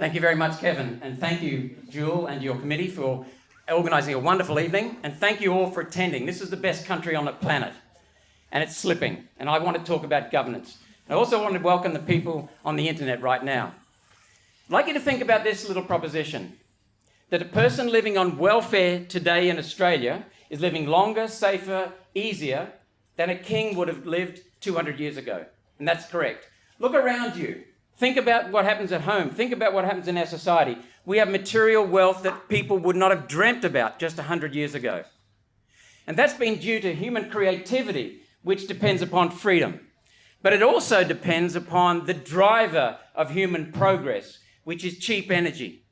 Thank you very much, Kevin, and thank you, Jewel, and your committee for organising a wonderful evening, and thank you all for attending. This is the best country on the planet, and it's slipping, and I want to talk about governance. I also want to welcome the people on the internet right now. I'd like you to think about this little proposition, that a person living on welfare today in Australia is living longer, safer, easier than a king would have lived 200 years ago, and that's correct. Look around you. Think about what happens at home. Think about what happens in our society. We have material wealth that people would not have dreamt about just 100 years ago. And that's been due to human creativity, which depends upon freedom. But it also depends upon the driver of human progress, which is cheap energy.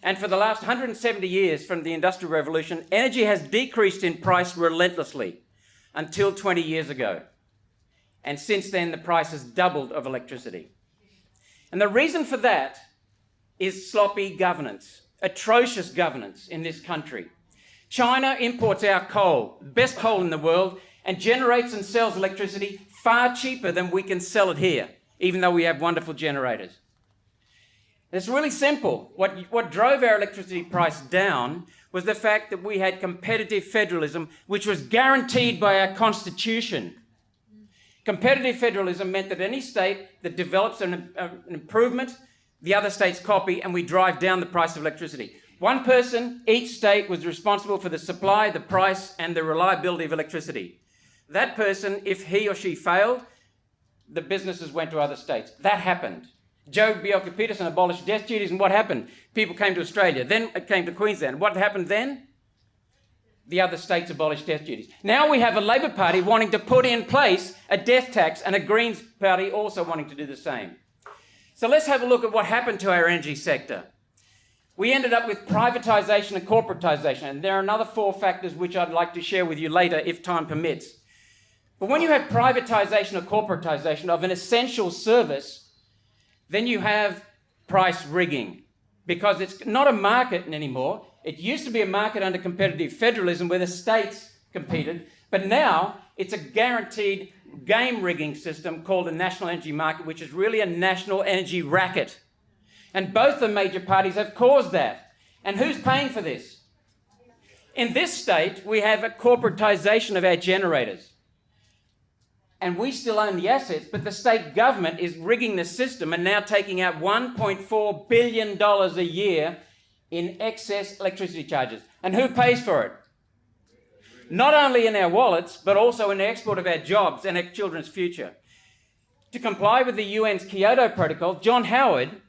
And for the last 170 years from the Industrial Revolution, energy has decreased in price relentlessly until 20 years ago. And since then, the price has doubled of electricity. And the reason for that is sloppy governance, atrocious governance in this country. China imports our coal, the best coal in the world, and generates and sells electricity far cheaper than we can sell it here, even though we have wonderful generators. It's really simple. What drove our electricity price down was the fact that we had competitive federalism, which was guaranteed by our constitution. Competitive federalism meant that any state that develops an improvement, the other states copy, and we drive down the price of electricity. One person, each state, was responsible for the supply, the price, and the reliability of electricity. That person, if he or she failed, the businesses went to other states. That happened. Joh Bjelke-Petersen abolished death duties, and what happened? People came to Australia. Then it came to Queensland. What happened then? The other states abolished death duties. Now we have a Labor Party wanting to put in place a death tax and a Greens Party also wanting to do the same. So let's have a look at what happened to our energy sector. We ended up with privatisation and corporatisation, and there are another 4 factors which I'd like to share with you later if time permits. But when you have privatisation or corporatisation of an essential service, then you have price rigging, because it's not a market anymore. It used to be a market under competitive federalism where the states competed, but now it's a guaranteed game rigging system called a national energy market, which is really a national energy racket. And both the major parties have caused that. And who's paying for this? In this state, we have a corporatisation of our generators. And we still own the assets, but the state government is rigging the system and now taking out $1.4 billion a year in excess electricity charges. And who pays for it? Not only in our wallets, but also in the export of our jobs and our children's future. To comply with the UN's Kyoto Protocol, John Howard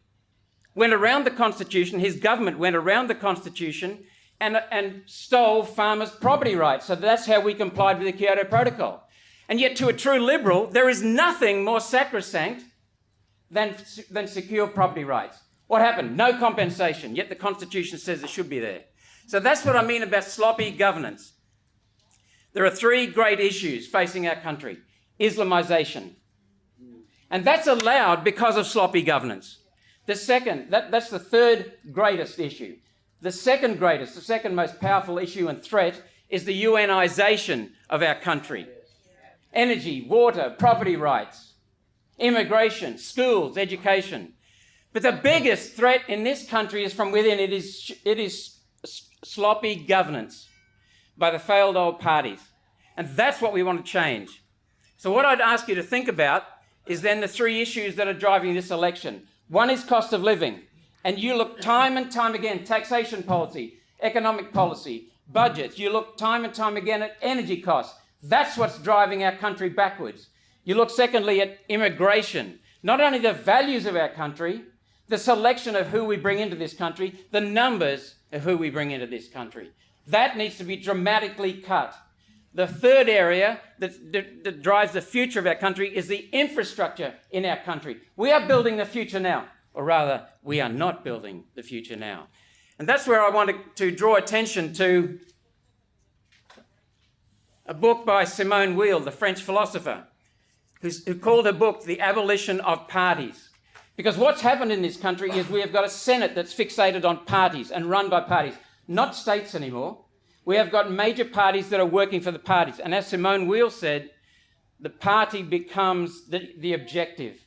went around the Constitution, his government went around the Constitution and stole farmers' property rights. So that's how we complied with the Kyoto Protocol. And yet to a true liberal, there is nothing more sacrosanct than secure property rights. What happened? No compensation, yet the Constitution says it should be there. So that's what I mean about sloppy governance. There are 3 great issues facing our country. Islamisation. And that's allowed because of sloppy governance. The second, that's the 3rd greatest issue. The second most powerful issue and threat is the UNisation of our country. Energy, water, property rights, immigration, schools, education. But the biggest threat in this country is from within. It is sloppy governance by the failed old parties. And that's what we want to change. So what I'd ask you to think about is then the 3 issues that are driving this election. One is cost of living. And you look time and time again, taxation policy, economic policy, budgets. You look time and time again at energy costs. That's what's driving our country backwards. You look secondly at immigration. Not only the values of our country, the selection of who we bring into this country, the numbers of who we bring into this country. That needs to be dramatically cut. The 3rd area that drives the future of our country is the infrastructure in our country. We are building the future now, or rather, we are not building the future now. And that's where I wanted to draw attention to a book by Simone Weil, the French philosopher, who called her book The Abolition of Parties. Because what's happened in this country is we have got a Senate that's fixated on parties and run by parties, not states anymore. We have got major parties that are working for the parties. And as Simone Weil said, the party becomes the objective.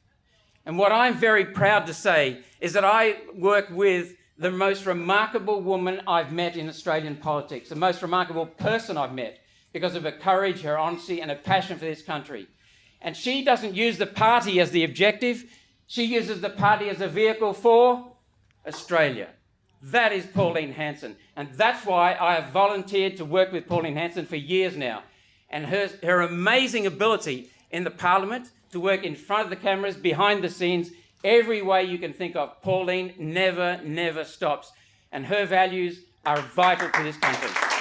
And what I'm very proud to say is that I work with the most remarkable woman I've met in Australian politics, the most remarkable person I've met because of her courage, her honesty, and her passion for this country. And she doesn't use the party as the objective. She uses the party as a vehicle for Australia. That is Pauline Hanson. And that's why I have volunteered to work with Pauline Hanson for years now. And her amazing ability in the Parliament to work in front of the cameras, behind the scenes, every way you can think of. Pauline never stops. And her values are vital to this country.